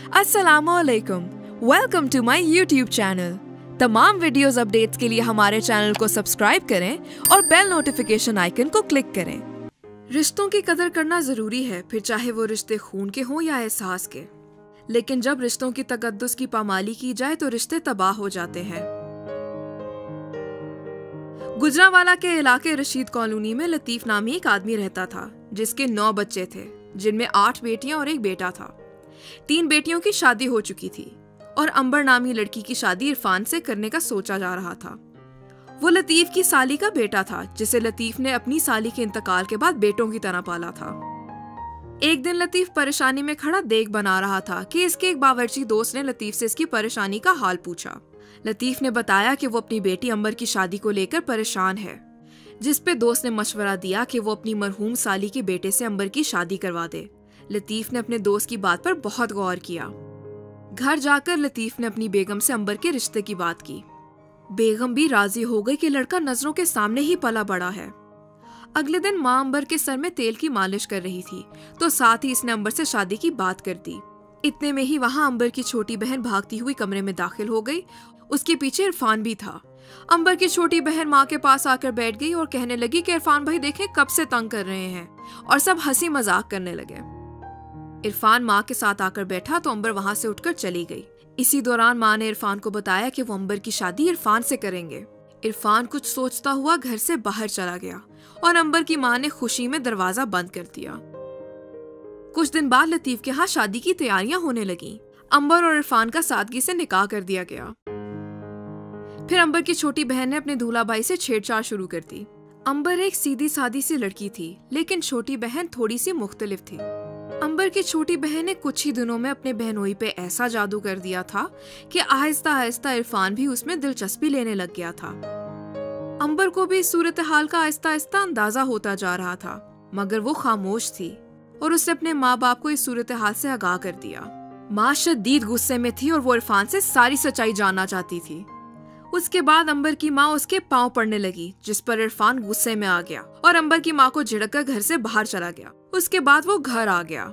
अस्सलामुअलैकुम, welcome to my YouTube channel. तमाम videos updates के लिए हमारे चैनल को सब्सक्राइब करें और बेल नोटिफिकेशन आइकन को क्लिक करें। रिश्तों की कदर करना जरूरी है, फिर चाहे वो रिश्ते खून के हों या एहसास के। लेकिन जब रिश्तों की तकद्दुस की पामाली की जाए तो रिश्ते तबाह हो जाते हैं। गुजरांवाला के इलाके रशीद कॉलोनी में लतीफ नामी एक आदमी रहता था, जिसके 9 बच्चे थे, जिनमें 8 बेटियां और 1 बेटा था। 3 बेटियों की शादी हो चुकी थी और अंबर नामी लड़की की शादी इरफान से करने का सोचा जा रहा था। वो लतीफ की साली का बेटा था, जिसे लतीफ ने अपनी साली के इंतकाल के बाद बेटों की तरह पाला था। एक दिन लतीफ परेशानी में खड़ा देख बना रहा था कि इसके एक बावर्ची दोस्त ने लतीफ से इसकी परेशानी का हाल पूछा। लतीफ ने बताया कि वो अपनी बेटी अंबर की शादी को लेकर परेशान है, जिस पे दोस्त ने मशवरा दिया कि वो अपनी मरहूम साली के बेटे से अंबर की शादी करवा दे। लतीफ ने अपने दोस्त की बात पर बहुत गौर किया। घर जाकर लतीफ ने अपनी बेगम से अंबर के रिश्ते की बात की। बेगम भी राजी हो गई कि लड़का नजरों के सामने ही पला बड़ा है। अगले दिन माँ अंबर के सर में तेल की मालिश कर रही थी, तो साथ ही इसने अंबर से शादी की बात कर दी। इतने में ही वहाँ अंबर की छोटी बहन भागती हुई कमरे में दाखिल हो गई। उसके पीछे इरफान भी था। अंबर की छोटी बहन माँ के पास आकर बैठ गई और कहने लगी कि इरफान भाई देखें कब से तंग कर रहे हैं, और सब हंसी मजाक करने लगे। इरफान माँ के साथ आकर बैठा तो अंबर वहाँ से उठकर चली गई। इसी दौरान माँ ने इरफान को बताया कि वो अंबर की शादी इरफान से करेंगे। इरफान कुछ सोचता हुआ घर से बाहर चला गया और अंबर की माँ ने खुशी में दरवाजा बंद कर दिया। कुछ दिन बाद लतीफ के यहाँ शादी की तैयारियां होने लगी। अंबर और इरफान का सादगी से निकाह कर दिया गया। फिर अंबर की छोटी बहन ने अपने दूल्हा भाई से छेड़छाड़ शुरू कर दी। अंबर एक सीधी सादी सी लड़की थी, लेकिन छोटी बहन थोड़ी सी मुख्तलिफ थी। अंबर की छोटी बहन ने कुछ ही दिनों में अपने बहनोई पे ऐसा जादू कर दिया था कि आहिस्ता आहिस्ता इरफान भी उसमें दिलचस्पी लेने लग गया था। अंबर को भी इस सूरत हाल का आहिस्ता आहिस्ता अंदाजा होता जा रहा था, मगर वो खामोश थी और उसने अपने माँ बाप को इस सूरत हाल से आगाह कर दिया। माँ शदीद गुस्से में थी और वो इरफान से सारी सच्चाई जानना चाहती थी। उसके बाद अंबर की माँ उसके पांव पड़ने लगी, जिस पर इरफान गुस्से में आ गया और अंबर की माँ को झिड़ककर घर से बाहर चला गया। उसके बाद वो घर आ गया।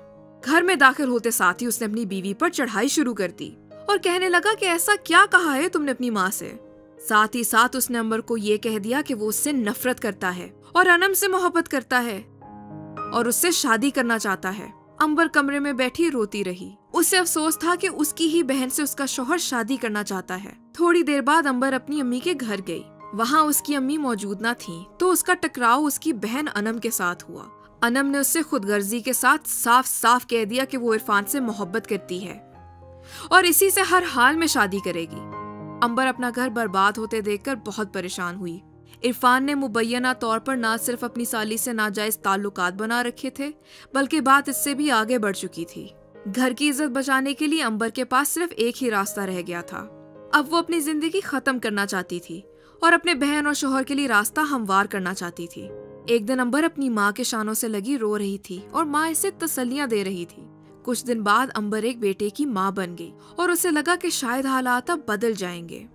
घर में दाखिल होते साथ ही उसने अपनी बीवी पर चढ़ाई शुरू कर दी और कहने लगा कि ऐसा क्या कहा है तुमने अपनी माँ से। साथ ही साथ उसने अंबर को ये कह दिया कि वो उससे नफरत करता है और अनम से मोहब्बत करता है और उससे शादी करना चाहता है। अंबर कमरे में बैठी रोती रही। उसे अफसोस था कि उसकी ही बहन से उसका शौहर शादी करना चाहता है। थोड़ी देर बाद अंबर अपनी अम्मी के घर गई। वहाँ उसकी अम्मी मौजूद न थी, तो उसका टकराव उसकी बहन अनम के साथ हुआ। अनम ने उससे खुदगर्जी के साथ साफ साफ कह दिया कि वो इरफान से मोहब्बत करती है और इसी से हर हाल में शादी करेगी। अंबर अपना घर बर्बाद होते देखकर बहुत परेशान हुई। इरफान ने मुबैना तौर पर न सिर्फ अपनी साली से नाजायज ताल्लुकात बना रखे थे, बल्कि बात इससे भी आगे बढ़ चुकी थी। घर की इज्जत बचाने के लिए अंबर के पास सिर्फ एक ही रास्ता रह गया था। अब वो अपनी जिंदगी खत्म करना चाहती थी और अपने बहन और शौहर के लिए रास्ता हमवार करना चाहती थी। एक दिन अंबर अपनी माँ के शानों से लगी रो रही थी और माँ इसे तसल्लियां दे रही थी। कुछ दिन बाद अंबर एक बेटे की माँ बन गई और उसे लगा कि शायद हालात अब बदल जाएंगे।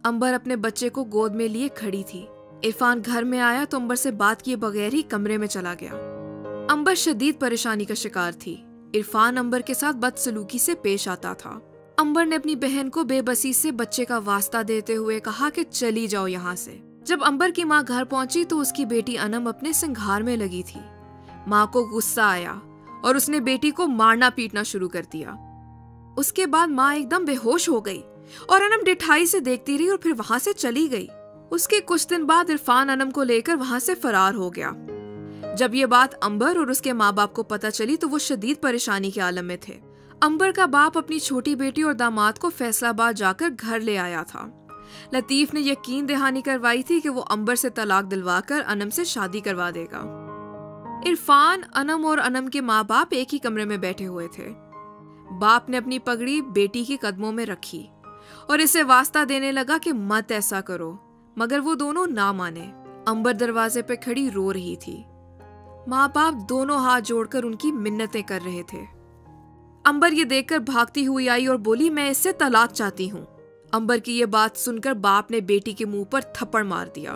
अंबर अपने बच्चे को गोद में लिए खड़ी थी। इरफान घर में आया तो अंबर से बात किए बगैर ही कमरे में चला गया। अंबर शदीद परेशानी का शिकार थी। इरफान अंबर के साथ बदसलूकी से पेश आता था। अंबर ने अपनी बहन को बेबसी से बच्चे का वास्ता देते हुए कहा कि चली जाओ यहाँ से। जब अंबर की माँ घर पहुंची तो उसकी बेटी अनम अपने सिंगार में लगी थी। माँ को गुस्सा आया और उसने बेटी को मारना पीटना शुरू कर दिया। उसके बाद माँ एकदम बेहोश हो गई और अनम डिठाई से देखती रही और फिर वहां से चली गई। उसके कुछ दिन बाद इरफान अनम को लेकर वहां से फरार हो गया। जब ये बात अंबर और उसके माँ बाप को पता चली तो वो शदीद परेशानी के आलम में थे। अंबर का बाप अपनी छोटी बेटी और दामाद को फैसलाबाद जाकर घर ले आया था। लतीफ ने यकीन दहानी करवाई थी कि वो अंबर से तलाक दिलवाकर अनम से शादी करवा देगा। इरफान, अनम और अनम के माँ बाप एक ही कमरे में बैठे हुए थे। बाप ने अपनी पगड़ी बेटी के कदमों में रखी और इसे वास्ता देने लगा कि मत ऐसा करो, मगर वो दोनों ना माने। अंबर दरवाजे पे खड़ी रो रही थी। माँ बाप दोनों हाथ जोड़कर उनकी मिन्नतें कर रहे थे। अंबर ये देखकर भागती हुई आई और बोली, मैं इससे तलाक चाहती हूँ। अंबर की ये बात सुनकर बाप ने बेटी के मुंह पर थप्पड़ मार दिया।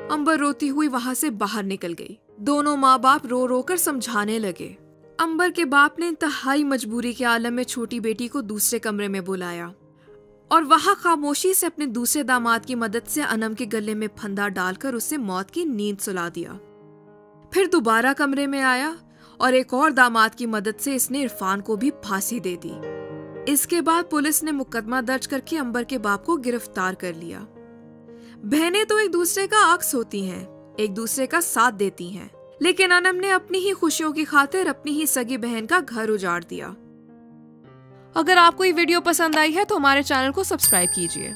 अंबर रोती हुई वहां से बाहर निकल गई। दोनों माँ बाप रो रो कर समझाने लगे। अंबर के बाप ने इंतहाई मजबूरी के आलम में छोटी बेटी को दूसरे कमरे में बुलाया और वहां खामोशी से अपने दूसरे दामाद की मदद से अनम के गले में फंदा डालकर उसे मौत की नींद सुला दिया। फिर दोबारा कमरे में आया और एक और दामाद की मदद से इसने इरफान को भी फांसी दे दी। इसके बाद पुलिस ने मुकदमा दर्ज करके अंबर के बाप को गिरफ्तार कर लिया। बहनें तो एक दूसरे का अक्स होती हैं, एक दूसरे का साथ देती हैं, लेकिन अनम ने अपनी ही खुशियों की खातिर अपनी ही सगी बहन का घर उजाड़ दिया। अगर आपको ये वीडियो पसंद आई है तो हमारे चैनल को सब्सक्राइब कीजिए।